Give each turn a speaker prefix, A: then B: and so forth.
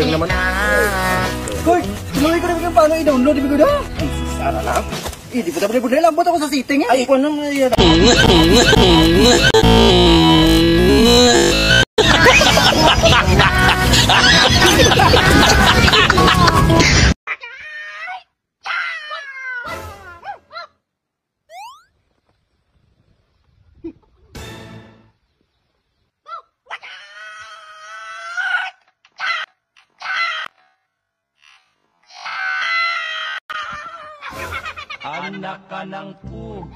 A: setting naman.
B: Kurt, tuloy ko naman yung paano i-download. Di ba ko na? Sana lang. Di ba tayo budaya? Lambot ako sa setting eh. Ay, ikaw naman yan.
C: Anak ka ng pug.